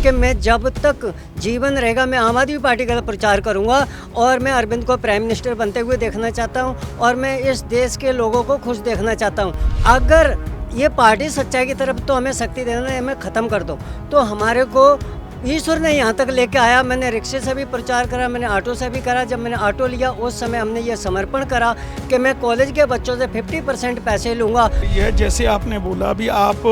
कि मैं जब तक जीवन रहेगा मैं आम आदमी पार्टी का प्रचार करूंगा और मैं अरविंद को प्राइम मिनिस्टर बनते हुए देखना चाहता हूं और मैं इस देश के लोगों को खुश देखना चाहता हूं। अगर ये पार्टी सच्चाई की तरफ तो हमें शक्ति देना है, हमें ख़त्म कर दो, तो हमारे को ईश्वर ने यहाँ तक लेके आया। मैंने रिक्शे से भी प्रचार करा, मैंने ऑटो से भी करा। जब मैंने ऑटो लिया उस समय हमने ये समर्पण करा कि मैं कॉलेज के बच्चों से 50% पैसे लूँगा। यह जैसे आपने बोला भी आप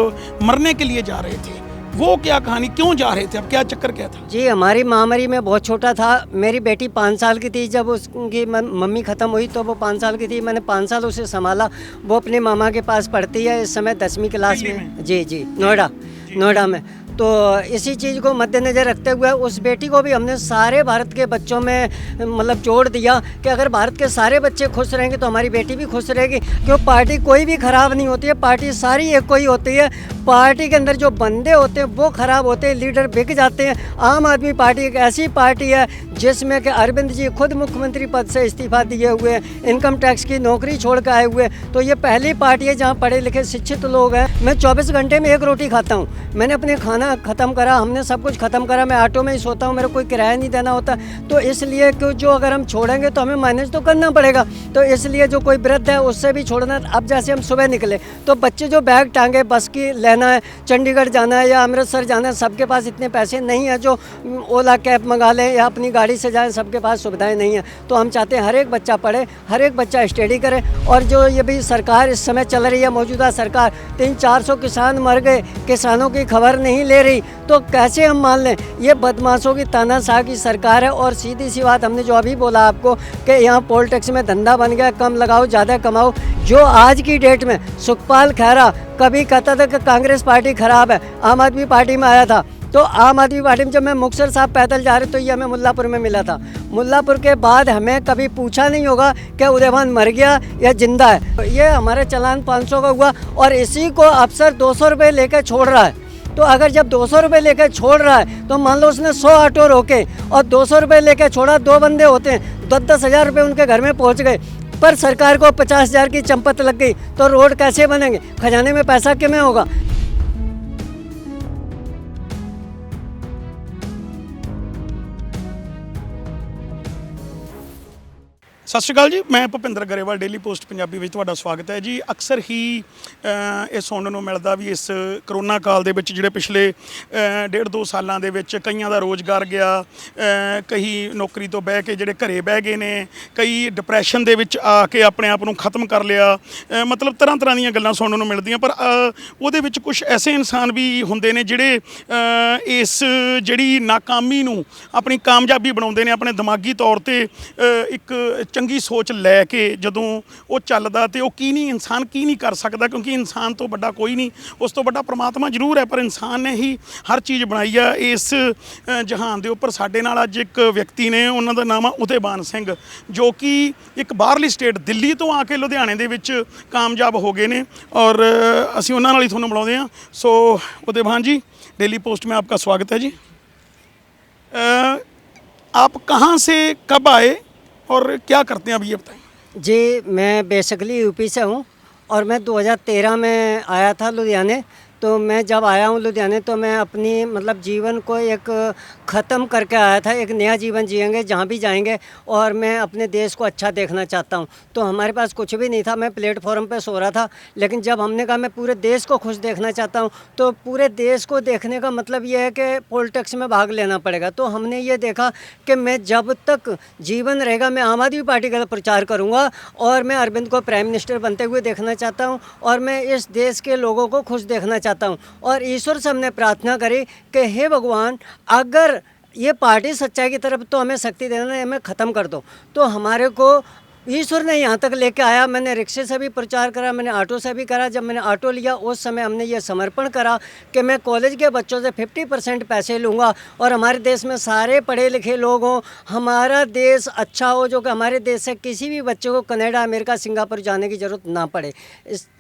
मरने के लिए जा रहे थे, वो क्या कहानी, क्यों जा रहे थे, अब क्या चक्कर क्या था? जी, हमारी महामारी में बहुत छोटा था। मेरी बेटी 5 साल की थी जब उसकी मम्मी ख़त्म हुई, तो वो 5 साल की थी। मैंने 5 साल उसे संभाला। वो अपने मामा के पास पढ़ती है इस समय 10वीं क्लास में। जी, नोएडा में। तो इसी चीज़ को मद्देनज़र रखते हुए उस बेटी को भी हमने सारे भारत के बच्चों में मतलब जोड़ दिया कि अगर भारत के सारे बच्चे खुश रहेंगे तो हमारी बेटी भी खुश रहेगी। क्यों, पार्टी कोई भी ख़राब नहीं होती है, पार्टी सारी एक कोई होती है। पार्टी के अंदर जो बंदे होते हैं वो ख़राब होते हैं, लीडर बिक जाते हैं। आम आदमी पार्टी एक ऐसी पार्टी है जिसमें कि अरविंद जी खुद मुख्यमंत्री पद से इस्तीफा दिए हुए हैं, इनकम टैक्स की नौकरी छोड़ कर आए हुए। तो ये पहली पार्टी है जहाँ पढ़े लिखे शिक्षित लोग हैं। मैं 24 घंटे में 1 रोटी खाता हूँ। मैंने अपने खाना ख़त्म करा, हमने सब कुछ ख़त्म करा। मैं ऑटो में ही सोता हूँ, मेरे को कोई किराया नहीं देना होता। तो इसलिए कि जो अगर हम छोड़ेंगे तो हमें मैनेज तो करना पड़ेगा। तो इसलिए जो कोई वृद्ध है उससे भी छोड़ना। अब जैसे हम सुबह निकले तो बच्चे जो बैग टांगे, बस की लेना है, चंडीगढ़ जाना है या अमृतसर जाना है, सबके पास इतने पैसे नहीं है जो ओला कैब मंगा लें या अपनी गाड़ी से जाएं। सबके पास सुविधाएं नहीं हैं। तो हम चाहते हैं हर एक बच्चा पढ़े, हर एक बच्चा स्टडी करे। और जो ये भी सरकार इस समय चल रही है, मौजूदा सरकार, 300-400 किसान मर गए, किसानों की खबर नहीं ले रही, तो कैसे हम मान लें? ये बदमाशों की तानाशाह की सरकार है। और सीधी सी बात हमने जो अभी बोला आपको कि यहाँ पोल टैक्स में धंधा बन गया, कम लगाओ ज़्यादा कमाओ। जो आज की डेट में सुखपाल खैरा कभी कहता था कि कांग्रेस पार्टी खराब है, आम आदमी पार्टी में आया था। तो आम आदमी पार्टी में जब मैं मुक्तसर साहब पैदल जा रहे तो ये हमें मुल्लापुर में मिला था। मुल्लापुर के बाद हमें कभी पूछा नहीं होगा कि उदयभान मर गया या जिंदा है। तो ये हमारे चालान 500 का हुआ और इसी को अफसर 200 रुपये लेकर छोड़ रहा है। तो अगर जब 200 रुपये लेकर छोड़ रहा है तो मान लो उसने 100 ऑटो रोके और 200 रुपये लेकर छोड़ा, 2 बंदे होते हैं, 10-10 हज़ार रुपये उनके घर में पहुंच गए। पर सरकार को 50,000 की चंपत लग गई, तो रोड कैसे बनेंगे? खजाने में पैसा किमें होगा? ਸਤਿ ਸ਼੍ਰੀ ਅਕਾਲ ਜੀ, ਮੈਂ ਭੁਪਿੰਦਰ ਗਰੇਵਾਲ ਡੇਲੀ ਪੋਸਟ ਪੰਜਾਬੀ ਵਿੱਚ ਤੁਹਾਡਾ ਸਵਾਗਤ ਹੈ ਜੀ। ਅਕਸਰ ਹੀ ਇਹ ਸੁਣਨ ਨੂੰ ਮਿਲਦਾ ਵੀ ਇਸ ਕਰੋਨਾ ਕਾਲ ਦੇ ਵਿੱਚ ਜਿਹੜੇ ਪਿਛਲੇ 1.5-2 ਸਾਲਾਂ ਦੇ ਵਿੱਚ ਕਈਆਂ ਦਾ ਰੋਜ਼ਗਾਰ ਗਿਆ, ਕਈ ਨੌਕਰੀ ਤੋਂ ਬਹਿ ਕੇ ਜਿਹੜੇ ਘਰੇ ਬਹਿ ਗਏ ਨੇ, ਕਈ ਡਿਪਰੈਸ਼ਨ ਦੇ ਵਿੱਚ ਆ ਕੇ ਆਪਣੇ ਆਪ ਨੂੰ ਖਤਮ ਕਰ ਲਿਆ। ਮਤਲਬ ਤਰ੍ਹਾਂ ਦੀਆਂ ਗੱਲਾਂ ਸੁਣਨ ਨੂੰ ਮਿਲਦੀਆਂ। ਪਰ ਉਹਦੇ ਵਿੱਚ ਕੁਝ ਐਸੇ ਇਨਸਾਨ ਵੀ ਹੁੰਦੇ ਨੇ ਜਿਹੜੇ ਇਸ ਜਿਹੜੀ ਨਾਕਾਮੀ ਨੂੰ ਆਪਣੀ ਕਾਮਯਾਬੀ ਬਣਾਉਂਦੇ ਨੇ। ਆਪਣੇ ਦਿਮਾਗੀ ਤੌਰ 'ਤੇ ਇੱਕ ਚੰਗੀ ਸੋਚ ਲੈ ਕੇ ਜਦੋਂ ਉਹ ਚੱਲਦਾ ਤੇ ਉਹ ਕੀ ਨਹੀਂ, ਇਨਸਾਨ ਕੀ ਨਹੀਂ ਕਰ ਸਕਦਾ, ਕਿਉਂਕਿ ਇਨਸਾਨ ਤੋਂ ਵੱਡਾ ਕੋਈ ਨਹੀਂ, ਉਸ ਤੋਂ ਵੱਡਾ ਪ੍ਰਮਾਤਮਾ ਜ਼ਰੂਰ ਹੈ, ਪਰ ਇਨਸਾਨ ਨੇ ਹੀ ਹਰ ਚੀਜ਼ ਬਣਾਈ ਆ ਇਸ ਜਹਾਨ ਦੇ ਉੱਪਰ। ਸਾਡੇ ਨਾਲ ਅੱਜ ਇੱਕ ਵਿਅਕਤੀ ਨੇ, ਉਹਨਾਂ ਦਾ ਨਾਮ ਆ ਉਦੈਬਾਨ ਸਿੰਘ, ਜੋ ਕਿ ਇੱਕ ਬਾਹਰਲੀ ਸਟੇਟ ਦਿੱਲੀ ਤੋਂ ਆ ਕੇ ਲੁਧਿਆਣੇ ਦੇ ਵਿੱਚ ਕਾਮਯਾਬ ਹੋ ਗਏ ਨੇ ਔਰ ਅਸੀਂ ਉਹਨਾਂ ਨਾਲ ਹੀ ਤੁਹਾਨੂੰ ਮਿਲਾਉਂਦੇ ਹਾਂ। ਸੋ उदयभान जी, डेली पोस्ट में आपका स्वागत है जी। आप कहाँ से कब आए और क्या करते हैं, अभी ये बताएं। जी, मैं बेसिकली यूपी से हूँ और मैं 2013 में आया था लुधियाने। तो मैं जब आया हूँ लुधियाने तो मैं अपनी मतलब जीवन को एक ख़त्म करके आया था। एक नया जीवन जिएंगे जहाँ भी जाएंगे, और मैं अपने देश को अच्छा देखना चाहता हूँ। तो हमारे पास कुछ भी नहीं था, मैं प्लेटफॉर्म पे सो रहा था। लेकिन जब हमने कहा मैं पूरे देश को खुश देखना चाहता हूँ, तो पूरे देश को देखने का मतलब ये है कि पोल टैक्स में भाग लेना पड़ेगा। तो हमने ये देखा कि मैं जब तक जीवन रहेगा मैं आम आदमी पार्टी का प्रचार करूँगा और मैं अरविंद को प्राइम मिनिस्टर बनते हुए देखना चाहता हूँ और मैं इस देश के लोगों को खुश देखना चाहता हूँ। और ईश्वर से हमने प्रार्थना करी कि हे भगवान, अगर ये पार्टी सच्चाई की तरफ तो हमें शक्ति देना है, हमें ख़त्म कर दो। तो हमारे को ईश्वर ने यहाँ तक लेके आया। मैंने रिक्शे से भी प्रचार करा, मैंने ऑटो से भी करा। जब मैंने ऑटो लिया उस समय हमने ये समर्पण करा कि मैं कॉलेज के बच्चों से 50% पैसे लूँगा और हमारे देश में सारे पढ़े लिखे लोग हों, हमारा देश अच्छा हो, जो कि हमारे देश से किसी भी बच्चे को कनाडा, अमेरिका, सिंगापुर जाने की ज़रूरत ना पड़े।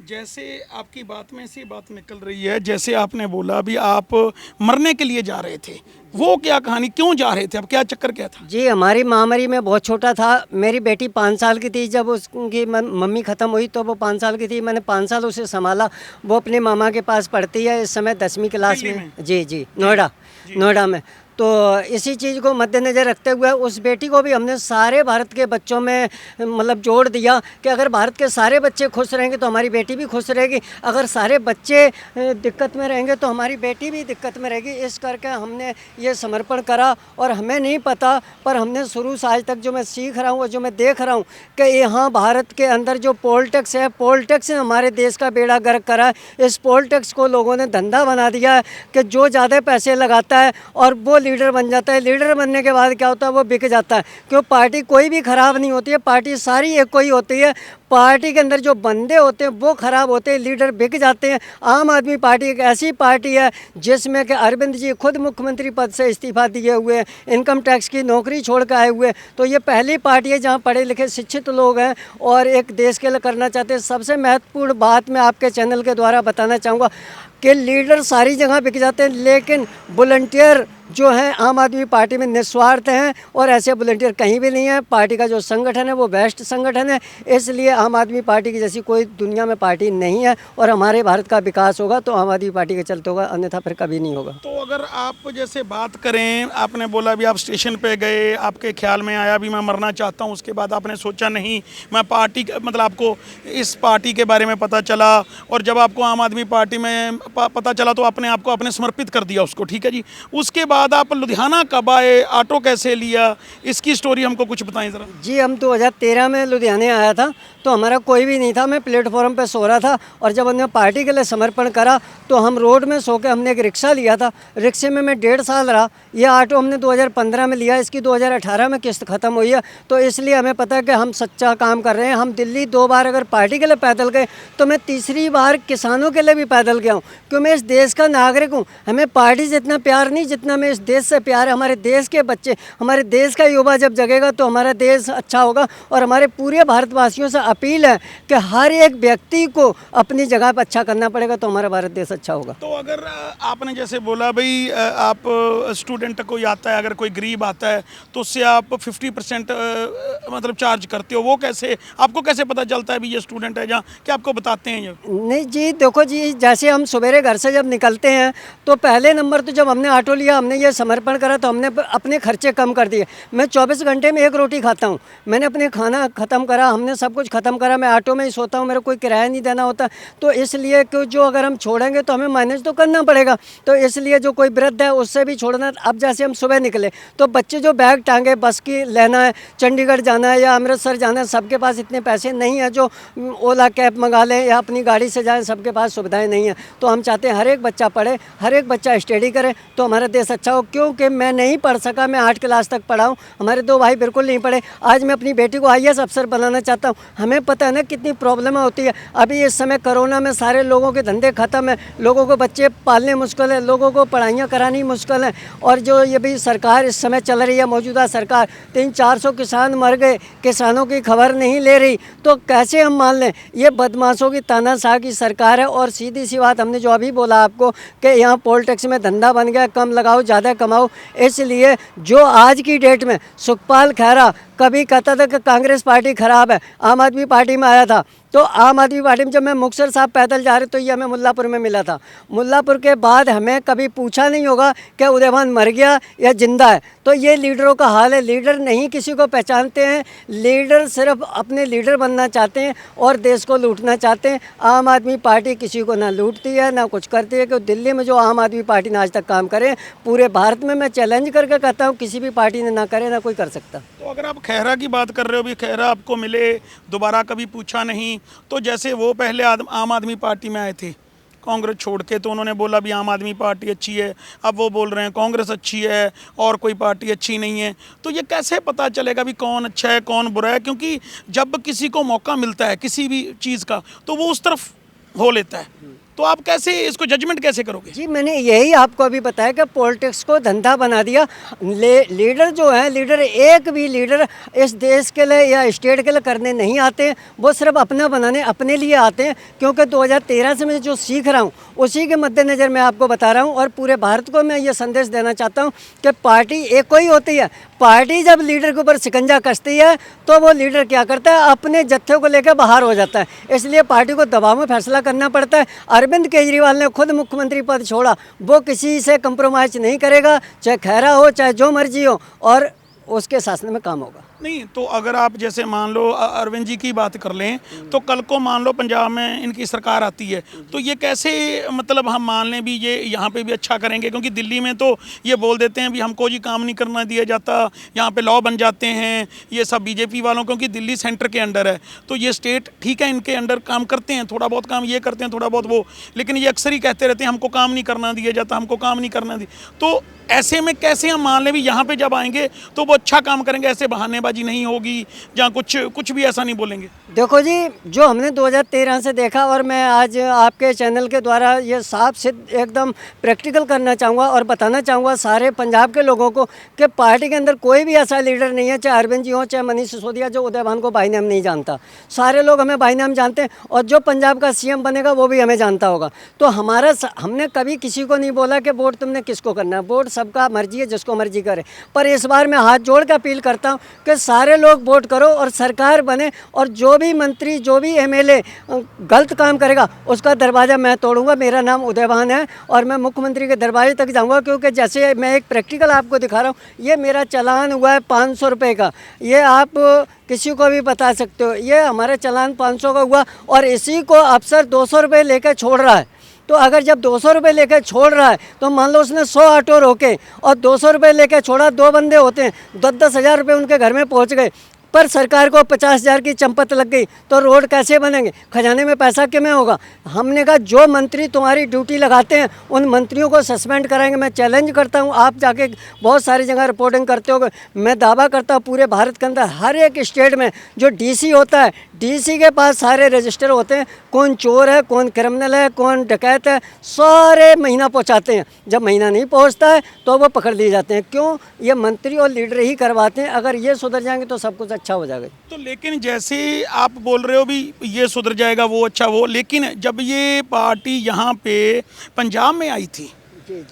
जैसे आपकी बात में से बात निकल रही है, जैसे आपने बोला भी आप मरने के लिए जा रहे थे, वो क्या कहानी, क्यों जा रहे थे, अब क्या चक्कर क्या था? जी, हमारी महामारी में बहुत छोटा था। मेरी बेटी 5 साल साल की थी जब उसकी मम्मी ख़त्म हुई तो वो 5 साल की थी, मैंने 5 साल उसे संभाला। वो अपने मामा के पास पढ़ती है, इस समय 10वीं क्लास दिल्ली में। जी जी, नोएडा में। तो इसी चीज़ को मद्देनज़र रखते हुए उस बेटी को भी हमने सारे भारत के बच्चों में मतलब जोड़ दिया कि अगर भारत के सारे बच्चे खुश रहेंगे तो हमारी बेटी भी खुश रहेगी, अगर सारे बच्चे दिक्कत में रहेंगे तो हमारी बेटी भी दिक्कत में रहेगी। इस करके हमने ये समर्पण करा। और हमें नहीं पता, पर हमने शुरू से आज तक जो मैं सीख रहा हूँ और जो मैं देख रहा हूँ कि यहाँ भारत के अंदर जो पोल टैक्स है, पोल टैक्स ने हमारे देश का बेड़ा गर्क करा है। इस पोल टैक्स को लोगों ने धंधा बना दिया है कि जो ज़्यादा पैसे लगाता है और वो लीडर बन जाता है। लीडर बनने के बाद क्या होता है, वो बिक जाता है। क्यों, पार्टी कोई भी खराब नहीं होती है, पार्टी सारी एक कोई होती है। पार्टी के अंदर जो बंदे होते हैं वो खराब होते हैं, लीडर बिक जाते हैं। आम आदमी पार्टी एक ऐसी पार्टी है जिसमें कि अरविंद जी खुद मुख्यमंत्री पद से इस्तीफा दिए हुए हैं, इनकम टैक्स की नौकरी छोड़ कर आए हुए। तो ये पहली पार्टी है जहाँ पढ़े लिखे शिक्षित लोग हैं और एक देश के लिए करना चाहते हैं। सबसे महत्वपूर्ण बात मैं आपके चैनल के द्वारा बताना चाहूँगा कि लीडर सारी जगह बिक जाते हैं, लेकिन वॉलंटियर जो हैं आम आदमी पार्टी में निस्वार्थ हैं और ऐसे वॉलंटियर कहीं भी नहीं है। पार्टी का जो संगठन है वो बेस्ट संगठन है, इसलिए आम आदमी पार्टी की जैसी कोई दुनिया में पार्टी नहीं है। और हमारे भारत का विकास होगा तो आम आदमी पार्टी के चलते होगा, अन्यथा फिर कभी नहीं होगा। तो अगर आप जैसे बात करें, आपने बोला भी आप स्टेशन पे गए, आपके ख्याल में आया भी मैं मरना चाहता हूँ, उसके बाद आपने सोचा नहीं मैं पार्टी, मतलब आपको इस पार्टी के बारे में पता चला और जब आपको आम आदमी पार्टी में पता चला तो आपने आपको अपने समर्पित कर दिया उसको, ठीक है जी। उसके बाद आप लुधियाना कब आए, ऑटो कैसे लिया, इसकी स्टोरी हमको कुछ बताएं ज़रा। जी, हम 2013 में लुधियाने आया था तो हमारा कोई भी नहीं था, मैं प्लेटफॉर्म पे सो रहा था। और जब हमने पार्टी के लिए समर्पण करा तो हम रोड में सो के हमने एक रिक्शा लिया था। रिक्शे में मैं 1.5 साल रहा। ये ऑटो हमने 2015 में लिया, इसकी 2018 में किस्त ख़त्म हुई है। तो इसलिए हमें पता है कि हम सच्चा काम कर रहे हैं। हम दिल्ली 2 बार अगर पार्टी के लिए पैदल गए तो मैं तीसरी बार किसानों के लिए भी पैदल गया हूँ, क्यों मैं इस देश का नागरिक हूँ। हमें पार्टी से इतना प्यार नहीं जितना मैं इस देश से प्यार है। हमारे देश के बच्चे, हमारे देश का युवा जब जगेगा तो हमारा देश अच्छा होगा। और हमारे पूरे भारतवासियों से अपील है कि हर एक व्यक्ति को अपनी जगह पर अच्छा करना पड़ेगा तो हमारा भारत देश अच्छा होगा। तो अगर आपने जैसे बोला भाई आप स्टूडेंट कोई आता है, अगर कोई गरीब आता है तो उससे आप 50% मतलब चार्ज करते हो, वो कैसे, आपको कैसे पता चलता है भी ये स्टूडेंट है, जहाँ क्या आपको बताते हैं ये? नहीं जी, देखो जी, जैसे हम सवेरे घर से जब निकलते हैं तो पहले नंबर तो जब हमने ऑटो लिया, हमने ये समर्पण करा तो हमने अपने खर्चे कम कर दिए। मैं 24 घंटे में 1 रोटी खाता हूँ। मैंने अपने खाना ख़त्म करा, हमने सब कुछ ख़त्म करा। मैं ऑटो में ही सोता हूँ, मेरे को कोई किराया नहीं देना होता। तो इसलिए कि जो अगर हम छोड़ेंगे तो हमें मैनेज तो करना पड़ेगा। तो इसलिए जो कोई वृद्ध है उससे भी छोड़ना। अब जैसे हम सुबह निकले तो बच्चे जो बैग टांगे, बस की लेना है, चंडीगढ़ जाना है या अमृतसर जाना है, सबके पास इतने पैसे नहीं है जो ओला कैब मंगा लें या अपनी गाड़ी से जाएँ, सबके पास सुविधाएँ नहीं हैं। तो हम चाहते हैं हर एक बच्चा पढ़े, हर एक बच्चा स्टडी करे तो हमारा देश अच्छा हो। क्योंकि मैं नहीं पढ़ सका, मैं 8 क्लास तक पढ़ा हूँ, हमारे 2 भाई बिल्कुल नहीं पढ़े। आज मैं अपनी बेटी को IAS अफसर बनाना चाहता हूँ। हमें पता है ना कितनी प्रॉब्लम होती है। अभी इस समय कोरोना में सारे लोगों के धंधे ख़त्म है, लोगों को बच्चे पालने मुश्किल है, लोगों को पढ़ाइयाँ करानी मुश्किल है। और जो ये भी सरकार इस समय चल रही है, मौजूदा सरकार, 300-400 किसान मर गए, किसानों की खबर नहीं ले रही, तो कैसे हम मान लें? ये बदमाशों की तानाशाह की सरकार है। और सीधी सी बात हमने जो अभी बोला आपको कि यहाँ पोल टैक्स में धंधा बन गया, कम लगाओ ज़्यादा कमाओ। इसलिए जो आज की डेट में सुखपाल खैरा कभी कहता था कि कांग्रेस पार्टी खराब है, आम आदमी पार्टी में आया था। तो आम आदमी पार्टी में जब मैं मुक्तसर साहब पैदल जा रहे तो ये हमें मुल्लापुर में मिला था। मुल्लापुर के बाद हमें कभी पूछा नहीं होगा कि उदयभान मर गया या जिंदा है। तो ये लीडरों का हाल है। लीडर नहीं किसी को पहचानते हैं, लीडर सिर्फ अपने लीडर बनना चाहते हैं और देश को लूटना चाहते हैं। आम आदमी पार्टी किसी को ना लूटती है ना कुछ करती है। कि दिल्ली में जो आम आदमी पार्टी ने आज तक काम करे, पूरे भारत में मैं चैलेंज करके कहता हूँ किसी भी पार्टी ने ना करे, ना कोई कर सकता। तो अगर आप खैरा की बात कर रहे हो, भी खैरा आपको मिले, दोबारा कभी पूछा नहीं, तो जैसे वो पहले आम आदमी पार्टी में आए थे कांग्रेस छोड़ के, तो उन्होंने बोला भी आम आदमी पार्टी अच्छी है, अब वो बोल रहे हैं कांग्रेस अच्छी है और कोई पार्टी अच्छी नहीं है। तो ये कैसे पता चलेगा भी कौन अच्छा है कौन बुरा है? क्योंकि जब किसी को मौका मिलता है किसी भी चीज़ का तो वो उस तरफ हो लेता है। तो आप कैसे इसको जजमेंट कैसे करोगे? जी मैंने यही आपको अभी बताया कि पॉलिटिक्स को धंधा बना दिया। लीडर जो है, लीडर एक भी लीडर इस देश के लिए या स्टेट के लिए करने नहीं आते, वो सिर्फ अपना बनाने अपने लिए आते हैं। क्योंकि 2013 से मैं जो सीख रहा हूँ उसी के मद्देनज़र मैं आपको बता रहा हूँ, और पूरे भारत को मैं ये संदेश देना चाहता हूँ कि पार्टी एक कोई होती है। पार्टी जब लीडर के ऊपर शिकंजा कसती है तो वो लीडर क्या करता है, अपने जत्थे को लेकर बाहर हो जाता है। इसलिए पार्टी को दबाव में फैसला करना पड़ता है। अरविंद केजरीवाल ने खुद मुख्यमंत्री पद छोड़ा, वो किसी से कंप्रोमाइज़ नहीं करेगा, चाहे खैरा हो चाहे जो मर्जी हो, और उसके शासन में काम होगा। नहीं तो अगर आप जैसे मान लो अरविंद जी की बात कर लें, तो कल को मान लो पंजाब में इनकी सरकार आती है, तो ये कैसे मतलब हम मान लें भी ये यहाँ पे भी अच्छा करेंगे? क्योंकि दिल्ली में तो ये बोल देते हैं भी हमको जी काम नहीं करना दिया जाता, यहाँ पे लॉ बन जाते हैं ये सब बीजेपी वालों, क्योंकि दिल्ली सेंटर के अंडर है, तो ये स्टेट ठीक है इनके अंडर काम करते हैं, थोड़ा बहुत काम ये करते हैं, थोड़ा बहुत वो, लेकिन ये अक्सर ही कहते रहते हैं हमको काम नहीं करना दिया जाता, हमको काम नहीं करना दिया। तो ऐसे में कैसे हम मान लें भी यहाँ पे जब आएंगे तो वो अच्छा काम करेंगे, ऐसे बहानेबाजी नहीं होगी या कुछ भी ऐसा नहीं बोलेंगे? देखो जी, जो हमने 2013 से देखा, और मैं आज आपके चैनल के द्वारा ये साफ सिद्ध एकदम प्रैक्टिकल करना चाहूँगा और बताना चाहूँगा सारे पंजाब के लोगों को कि पार्टी के अंदर कोई भी ऐसा लीडर नहीं है, चाहे अरविंद जी हो चाहे मनीष सिसोदिया, जो उदय भान को भाई नाम नहीं जानता। सारे लोग हमें भाई नाम जानते हैं, और जो पंजाब का सीएम बनेगा वो भी हमें जानता होगा। तो हमने कभी किसी को नहीं बोला कि वोट तुमने किसको करना है, वोट सबका मर्जी है, जिसको मर्जी करे। पर इस बार मैं हाथ जोड़ के अपील करता हूँ कि सारे लोग वोट करो और सरकार बने, और जो भी मंत्री जो भी एमएलए गलत काम करेगा उसका दरवाज़ा मैं तोड़ूंगा। मेरा नाम उदय भान है और मैं मुख्यमंत्री के दरवाजे तक जाऊंगा, क्योंकि जैसे मैं एक प्रैक्टिकल आपको दिखा रहा हूँ, ये मेरा चालान हुआ है 500 रुपये का, ये आप किसी को भी बता सकते हो। ये हमारा चालान 500 का हुआ, और इसी को अफसर 200 रुपये लेकर छोड़ रहा है। तो अगर जब 200 रुपये लेकर छोड़ रहा है तो मान लो उसने 100 ऑटो रोके और 200 रुपये लेकर छोड़ा, 2 बंदे होते हैं, 10-10 हज़ार रुपये उनके घर में पहुंच गए, पर सरकार को 50,000 की चंपत लग गई, तो रोड कैसे बनेंगे? खजाने में पैसा किमें होगा? हमने कहा जो मंत्री तुम्हारी ड्यूटी लगाते हैं उन मंत्रियों को सस्पेंड कराएंगे। मैं चैलेंज करता हूं, आप जाके बहुत सारी जगह रिपोर्टिंग करते हो, मैं दावा करता हूं पूरे भारत के अंदर हर एक स्टेट में जो डीसी होता है, डीसी के पास सारे रजिस्टर होते हैं, कौन चोर है, कौन क्रिमिनल है, कौन डकैत है, सारे महीना पहुँचाते हैं। जब महीना नहीं पहुँचता है तो वो पकड़ लिए जाते हैं। क्यों? ये मंत्री और लीडर ही करवाते हैं। अगर ये सुधर जाएंगे तो सब कुछ अच्छा हो जाएगा। तो लेकिन जैसे आप बोल रहे हो भी ये सुधर जाएगा, वो अच्छा वो, लेकिन जब ये पार्टी यहाँ पे पंजाब में आई थी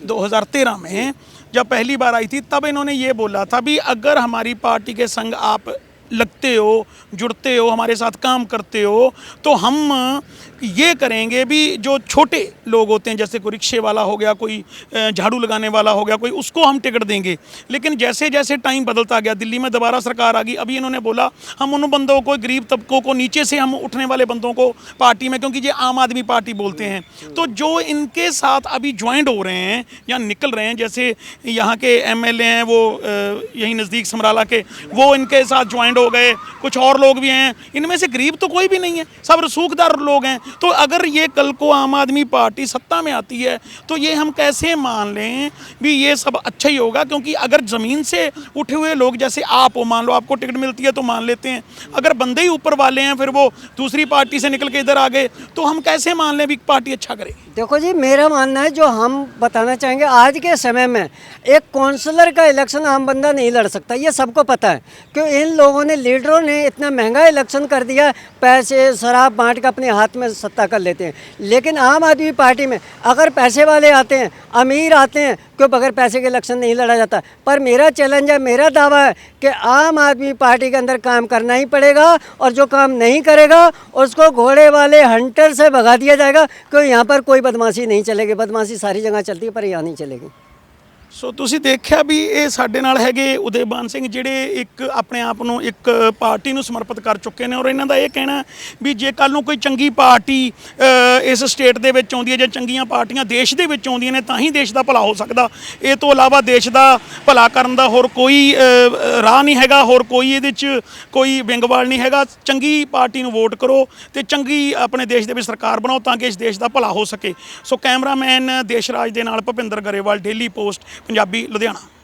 2013 में, जब पहली बार आई थी, तब इन्होंने ये बोला था भी अगर हमारी पार्टी के संग आप लगते हो, जुड़ते हो, हमारे साथ काम करते हो, तो हम ये करेंगे भी जो छोटे लोग होते हैं, जैसे कोई रिक्शे वाला हो गया, कोई झाड़ू लगाने वाला हो गया, कोई, उसको हम टिकट देंगे। लेकिन जैसे जैसे टाइम बदलता गया, दिल्ली में दोबारा सरकार आ गई, अभी इन्होंने बोला हम उन बंदों को, गरीब तबकों को, नीचे से हम उठने वाले बंदों को पार्टी में, क्योंकि ये आम आदमी पार्टी बोलते हैं, तो जो इनके साथ अभी ज्वाइंट हो रहे हैं या निकल रहे हैं, जैसे यहाँ के एमएलए हैं वो यहीं नज़दीक समराला के, वो इनके साथ ज्वाइंट हो गए, कुछ और लोग भी हैं, इनमें से गरीब तो कोई भी नहीं है, सब रसूखदार लोग हैं। तो अगर ये कल को आम आदमी पार्टी सत्ता में आती है तो ये हम कैसे मान लें भी ये सब अच्छा ही होगा? क्योंकि अगर ज़मीन से उठे हुए लोग, जैसे आप हो, मान लो आपको टिकट मिलती है तो मान लेते हैं, अगर बंदे ही ऊपर वाले हैं, फिर वो दूसरी पार्टी से निकल के इधर आ गए, तो हम कैसे मान लें भी पार्टी अच्छा करे? देखो जी, मेरा मानना है, जो हम बताना चाहेंगे, आज के समय में एक काउंसलर का इलेक्शन आम बंदा नहीं लड़ सकता, ये सबको पता है। क्यों? इन लोगों ने, लीडरों ने इतना महंगा इलेक्शन कर दिया, पैसे शराब बांट के अपने हाथ में सत्ता कर लेते हैं। लेकिन आम आदमी पार्टी में अगर पैसे वाले आते हैं, अमीर आते हैं, क्यों बगैर पैसे के इलेक्शन नहीं लड़ा जाता। पर मेरा चैलेंज है, मेरा दावा है कि आम आदमी पार्टी के अंदर काम करना ही पड़ेगा, और जो काम नहीं करेगा उसको घोड़े वाले हंटर से भगा दिया जाएगा। क्यों? यहाँ पर कोई बदमाशी नहीं चलेगी, बदमाशी सारी जगह चलती है, पर यहाँ नहीं चलेगी। ਸੋ ਤੁਸੀਂ ਦੇਖਿਆ ਵੀ ਇਹ ਸਾਡੇ ਨਾਲ ਹੈਗੇ ਉਦੇਬਾਨ ਸਿੰਘ, ਜਿਹੜੇ ਇੱਕ ਆਪਣੇ ਆਪ ਨੂੰ ਇੱਕ ਪਾਰਟੀ ਨੂੰ ਸਮਰਪਿਤ ਕਰ ਚੁੱਕੇ ਨੇ, ਔਰ ਇਹਨਾਂ ਦਾ ਇਹ ਕਹਿਣਾ ਵੀ ਜੇ ਕੱਲ ਨੂੰ ਕੋਈ ਚੰਗੀ ਪਾਰਟੀ ਇਸ ਸਟੇਟ ਦੇ ਵਿੱਚ ਆਉਂਦੀ ਹੈ, ਜਾਂ ਚੰਗੀਆਂ ਪਾਰਟੀਆਂ ਦੇਸ਼ ਦੇ ਵਿੱਚ ਆਉਂਦੀਆਂ ਨੇ, ਤਾਂ ਹੀ ਦੇਸ਼ ਦਾ ਭਲਾ ਹੋ ਸਕਦਾ। ਇਹ ਤੋਂ ਇਲਾਵਾ ਦੇਸ਼ ਦਾ ਭਲਾ ਕਰਨ ਦਾ ਹੋਰ ਕੋਈ ਰਾਹ ਨਹੀਂ ਹੈਗਾ, ਹੋਰ ਕੋਈ ਇਹਦੇ 'ਚ ਕੋਈ ਵਿੰਗਵਾਲ ਨਹੀਂ ਹੈਗਾ। ਚੰਗੀ ਪਾਰਟੀ ਨੂੰ ਵੋਟ ਕਰੋ ਤੇ ਚੰਗੀ ਆਪਣੇ ਦੇਸ਼ ਦੇ ਵਿੱਚ ਸਰਕਾਰ ਬਣਾਓ, ਤਾਂ ਕਿ ਇਸ ਦੇਸ਼ ਦਾ ਭਲਾ ਹੋ ਸਕੇ। ਸੋ ਕੈਮਰਾਮੈਨ ਦੇਸ਼ਰਾਜ ਦੇ ਨਾਲ ਭੁਪਿੰਦਰ ਗਰੇਵਾਲ, ਡੇਲੀ ਪੋਸਟ ਪੰਜਾਬੀ, ਲੁਧਿਆਣਾ।